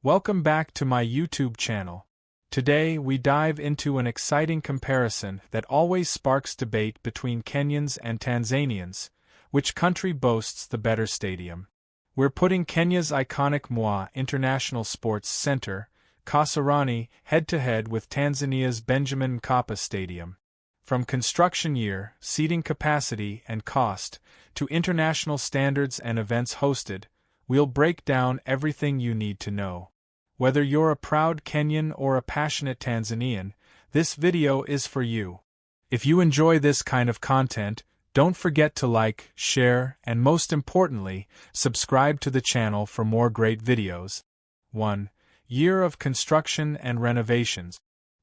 Welcome back to my YouTube channel. Today we dive into an exciting comparison that always sparks debate between Kenyans and Tanzanians. Which country boasts the better stadium? We're putting Kenya's iconic Moi International Sports Centre, Kasarani, head-to-head with Tanzania's Benjamin Mkapa Stadium. From construction year, seating capacity and cost, to international standards and events hosted, we'll break down everything you need to know. Whether you're a proud Kenyan or a passionate Tanzanian, this video is for you. If you enjoy this kind of content, don't forget to like, share, and most importantly, subscribe to the channel for more great videos. 1. Year of construction and renovations.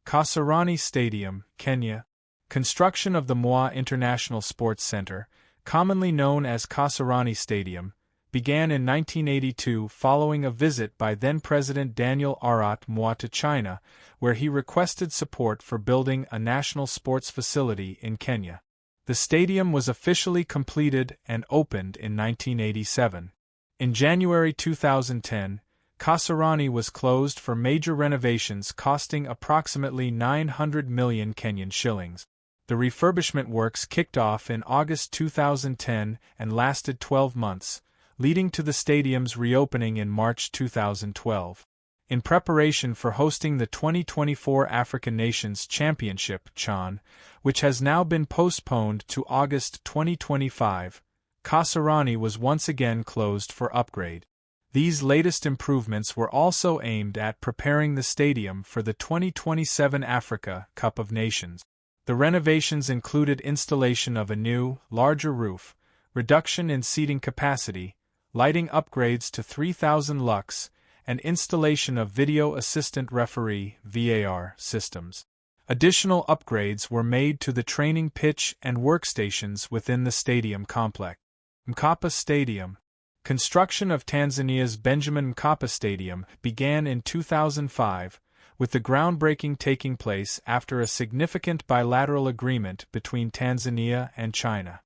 Kasarani Stadium, Kenya. Construction of the Moi International Sports Centre, commonly known as Kasarani Stadium, began in 1982 following a visit by then-President Daniel Arap Moi to China, where he requested support for building a national sports facility in Kenya. The stadium was officially completed and opened in 1987. In January 2010, Kasarani was closed for major renovations costing approximately 900 million Kenyan shillings. The refurbishment works kicked off in August 2010 and lasted 12 months, leading to the stadium's reopening in March 2012. In preparation for hosting the 2024 African Nations Championship (CHAN), which has now been postponed to August 2025, Kasarani was once again closed for upgrade. These latest improvements were also aimed at preparing the stadium for the 2027 Africa Cup of Nations. The renovations included installation of a new, larger roof, reduction in seating capacity, lighting upgrades to 3,000 lux, and installation of video assistant referee (VAR) systems. Additional upgrades were made to the training pitch and workstations within the stadium complex. Mkapa Stadium. Construction of Tanzania's Benjamin Mkapa Stadium began in 2005, with the groundbreaking taking place after a significant bilateral agreement between Tanzania and China.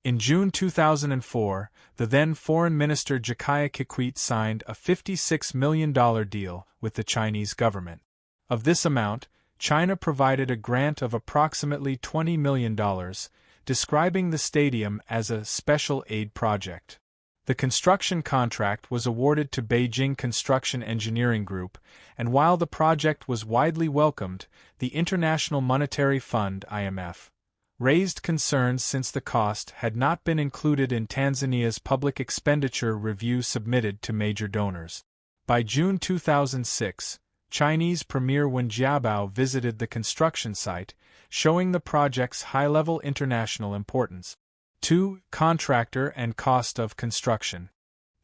In June 2004, the then Foreign Minister Jakaya Kikwete signed a $56 million deal with the Chinese government. Of this amount, China provided a grant of approximately $20 million, describing the stadium as a special aid project. The construction contract was awarded to Beijing Construction Engineering Group, and while the project was widely welcomed, the International Monetary Fund (IMF) raised concerns since the cost had not been included in Tanzania's public expenditure review submitted to major donors. By June 2006, Chinese Premier Wen Jiabao visited the construction site, showing the project's high-level international importance. 2. Contractor and cost of construction.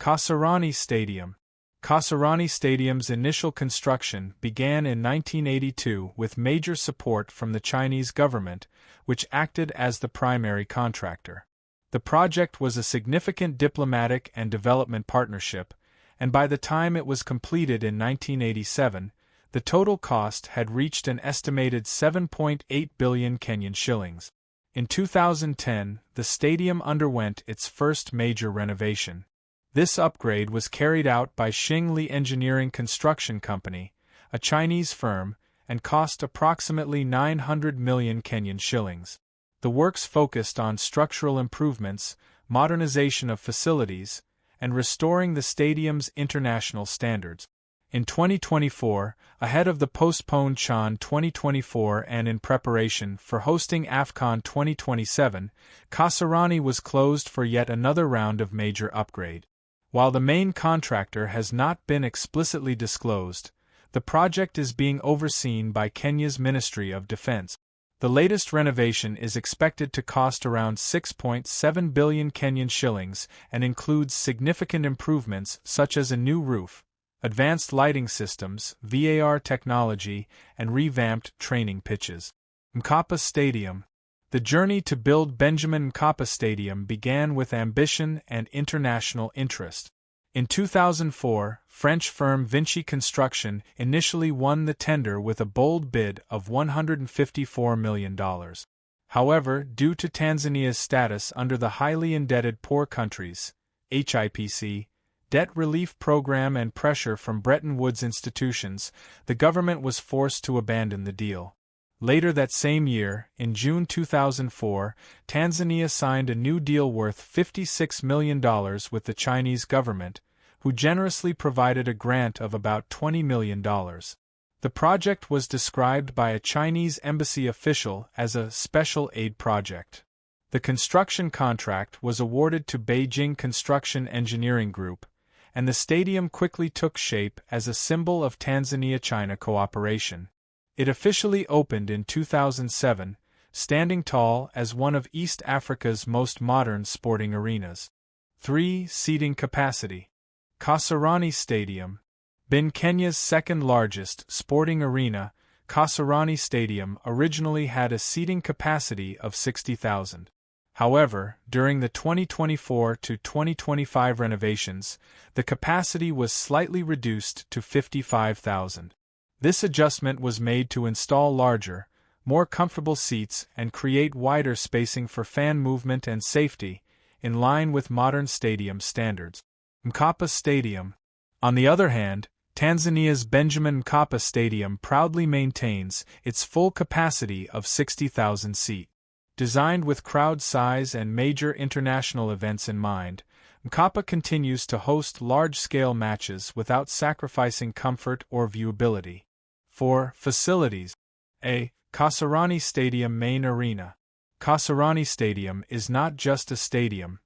Kasarani Stadium. Kasarani Stadium's initial construction began in 1982 with major support from the Chinese government, which acted as the primary contractor. The project was a significant diplomatic and development partnership, and by the time it was completed in 1987, the total cost had reached an estimated 7.8 billion Kenyan shillings. In 2010, the stadium underwent its first major renovation. This upgrade was carried out by Xingli Engineering Construction Company, a Chinese firm, and cost approximately 900 million Kenyan shillings. The works focused on structural improvements, modernization of facilities, and restoring the stadium's international standards. In 2024, ahead of the postponed CHAN 2024 and in preparation for hosting AFCON 2027, Kasarani was closed for yet another round of major upgrade. While the main contractor has not been explicitly disclosed, the project is being overseen by Kenya's Ministry of Defense. The latest renovation is expected to cost around 6.7 billion Kenyan shillings and includes significant improvements such as a new roof, advanced lighting systems, VAR technology, and revamped training pitches. Mkapa Stadium. The journey to build Benjamin Mkapa Stadium began with ambition and international interest. In 2004, French firm Vinci Construction initially won the tender with a bold bid of $154 million. However, due to Tanzania's status under the Highly Indebted Poor Countries (HIPC) debt relief program and pressure from Bretton Woods institutions, the government was forced to abandon the deal. Later that same year, in June 2004, Tanzania signed a new deal worth $56 million with the Chinese government, who generously provided a grant of about $20 million. The project was described by a Chinese embassy official as a special aid project. The construction contract was awarded to Beijing Construction Engineering Group, and the stadium quickly took shape as a symbol of Tanzania-China cooperation. It officially opened in 2007, standing tall as one of East Africa's most modern sporting arenas. 3. Seating capacity. Kasarani Stadium. Been Kenya's second-largest sporting arena, Kasarani Stadium originally had a seating capacity of 60,000. However, during the 2024 to 2025 renovations, the capacity was slightly reduced to 55,000. This adjustment was made to install larger, more comfortable seats and create wider spacing for fan movement and safety, in line with modern stadium standards. Mkapa Stadium. On the other hand, Tanzania's Benjamin Mkapa Stadium proudly maintains its full capacity of 60,000 seats. Designed with crowd size and major international events in mind, Mkapa continues to host large-scale matches without sacrificing comfort or viewability. 4. Facilities. A. Kasarani Stadium Main Arena. Kasarani Stadium is not just a stadium,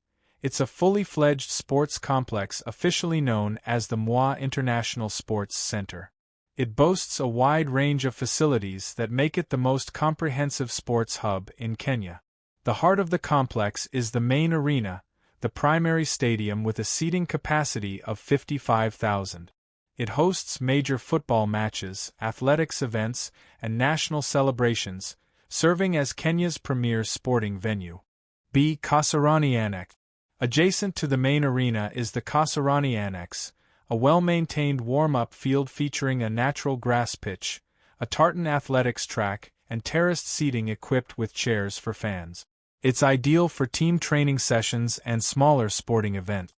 it's a fully fledged sports complex officially known as the Moi International Sports Centre. It boasts a wide range of facilities that make it the most comprehensive sports hub in Kenya. The heart of the complex is the main arena, the primary stadium with a seating capacity of 55,000. It hosts major football matches, athletics events, and national celebrations, serving as Kenya's premier sporting venue. B. Kasarani Annex. Adjacent to the main arena is the Kasarani Annex, a well-maintained warm-up field featuring a natural grass pitch, a tartan athletics track, and terraced seating equipped with chairs for fans. It's ideal for team training sessions and smaller sporting events.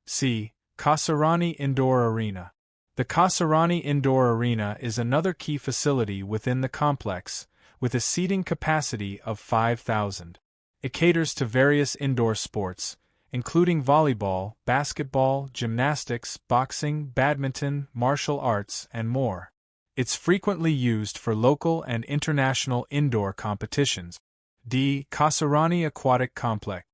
C. Kasarani Indoor Arena. The Kasarani Indoor Arena is another key facility within the complex, with a seating capacity of 5,000. It caters to various indoor sports, including volleyball, basketball, gymnastics, boxing, badminton, martial arts, and more. It's frequently used for local and international indoor competitions. D. Kasarani Aquatic Complex.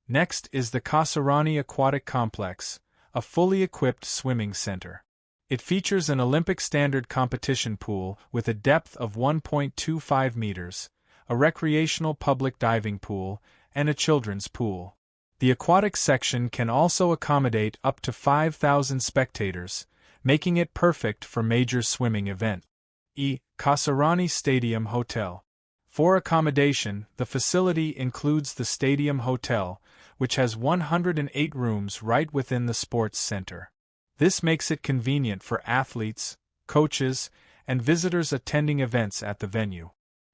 Next is the Kasarani Aquatic Complex, a fully equipped swimming center. It features an Olympic standard competition pool with a depth of 1.25 meters, a recreational public diving pool, and a children's pool. The aquatic section can also accommodate up to 5,000 spectators, making it perfect for major swimming events. E. Kasarani Stadium Hotel. For accommodation, the facility includes the Stadium Hotel, which has 108 rooms right within the sports center. This makes it convenient for athletes, coaches, and visitors attending events at the venue.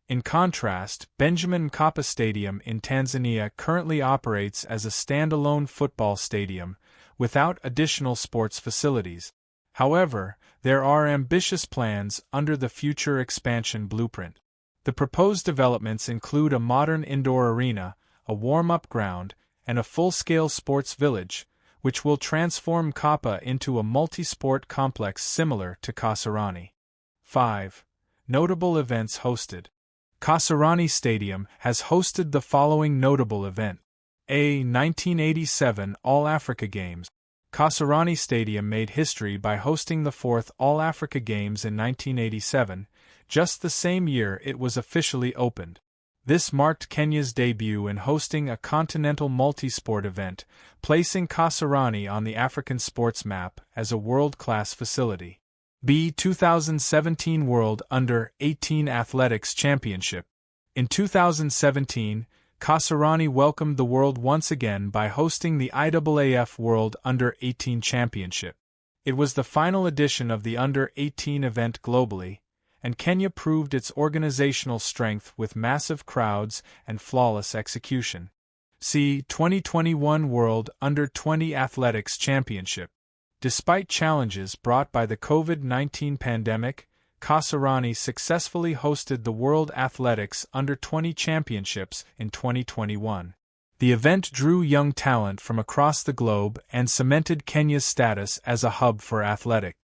In contrast, Benjamin Mkapa Stadium in Tanzania currently operates as a standalone football stadium, without additional sports facilities. However, there are ambitious plans under the future expansion blueprint. The proposed developments include a modern indoor arena, a warm-up ground, and a full-scale sports village, which will transform Mkapa into a multi-sport complex similar to Kasarani. 5. Notable events hosted. Kasarani Stadium has hosted the following notable events. A. 1987 All-Africa Games. Kasarani Stadium made history by hosting the 4th All-Africa Games in 1987, just the same year it was officially opened. This marked Kenya's debut in hosting a continental multi-sport event, placing Kasarani on the African sports map as a world-class facility. B. 2017 World Under-18 Athletics Championship. In 2017, Kasarani welcomed the world once again by hosting the IAAF World Under-18 Championship. It was the final edition of the Under-18 event globally, and Kenya proved its organizational strength with massive crowds and flawless execution. See 2021 World Under-20 Athletics Championship. Despite challenges brought by the COVID-19 pandemic, Kasarani successfully hosted the World Athletics Under-20 Championships in 2021. The event drew young talent from across the globe and cemented Kenya's status as a hub for athletics.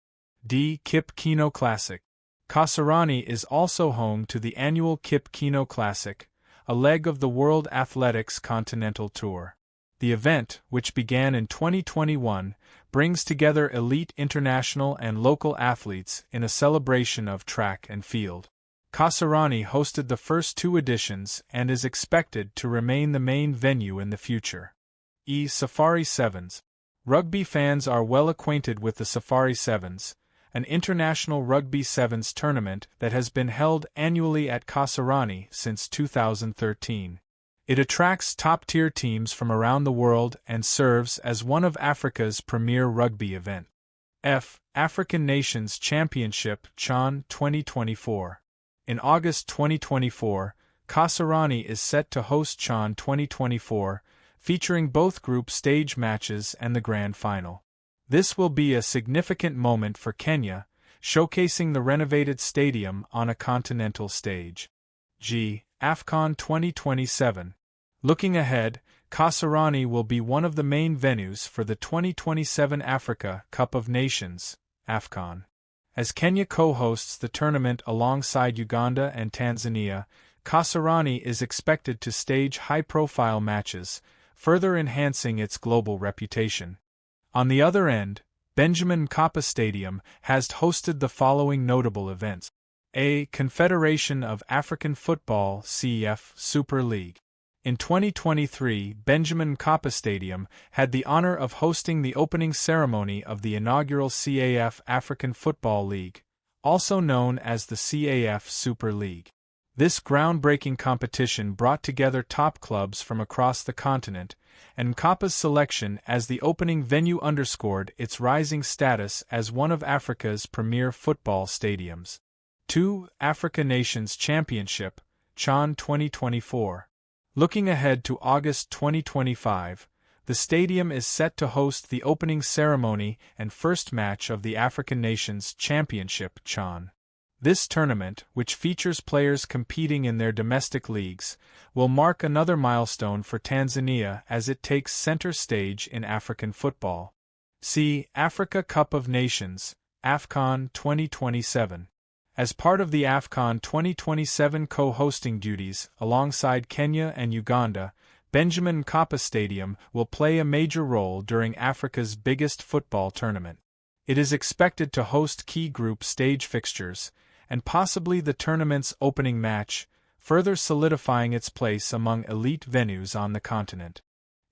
Kip Keino Classic. Kasarani is also home to the annual Kip Keino Classic, a leg of the World Athletics Continental Tour. The event, which began in 2021, brings together elite international and local athletes in a celebration of track and field. Kasarani hosted the first two editions and is expected to remain the main venue in the future. Safari Sevens. Rugby fans are well acquainted with the Safari Sevens, an international rugby sevens tournament that has been held annually at Kasarani since 2013. It attracts top-tier teams from around the world and serves as one of Africa's premier rugby events. African Nations Championship CHAN 2024. In August 2024, Kasarani is set to host CHAN 2024, featuring both group stage matches and the grand final. This will be a significant moment for Kenya, showcasing the renovated stadium on a continental stage. AFCON 2027. Looking ahead, Kasarani will be one of the main venues for the 2027 Africa Cup of Nations, AFCON. As Kenya co-hosts the tournament alongside Uganda and Tanzania, Kasarani is expected to stage high-profile matches, further enhancing its global reputation. On the other end, Benjamin Mkapa Stadium has hosted the following notable events. Confederation of African Football (CAF) Super League. In 2023, Benjamin Mkapa Stadium had the honor of hosting the opening ceremony of the inaugural CAF African Football League, also known as the CAF Super League. This groundbreaking competition brought together top clubs from across the continent, and Mkapa's selection as the opening venue underscored its rising status as one of Africa's premier football stadiums. Africa Nations Championship, CHAN 2024. Looking ahead to August 2025, the stadium is set to host the opening ceremony and first match of the African Nations Championship CHAN. This tournament, which features players competing in their domestic leagues, will mark another milestone for Tanzania as it takes center stage in African football. Africa Cup of Nations, AFCON 2027. As part of the AFCON 2027 co-hosting duties alongside Kenya and Uganda, Benjamin Mkapa Stadium will play a major role during Africa's biggest football tournament. It is expected to host key group stage fixtures, and possibly the tournament's opening match, further solidifying its place among elite venues on the continent.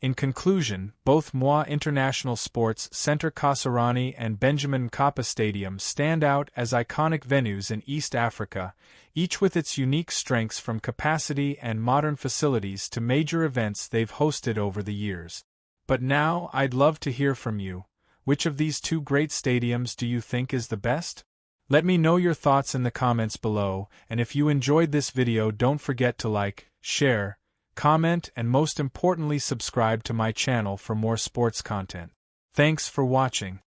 In conclusion, both Moi International Sports Centre Kasarani and Benjamin Mkapa Stadium stand out as iconic venues in East Africa, each with its unique strengths from capacity and modern facilities to major events they've hosted over the years. But now I'd love to hear from you. Which of these two great stadiums do you think is the best? Let me know your thoughts in the comments below, and if you enjoyed this video, don't forget to like, share, comment, and most importantly subscribe to my channel for more sports content. Thanks for watching.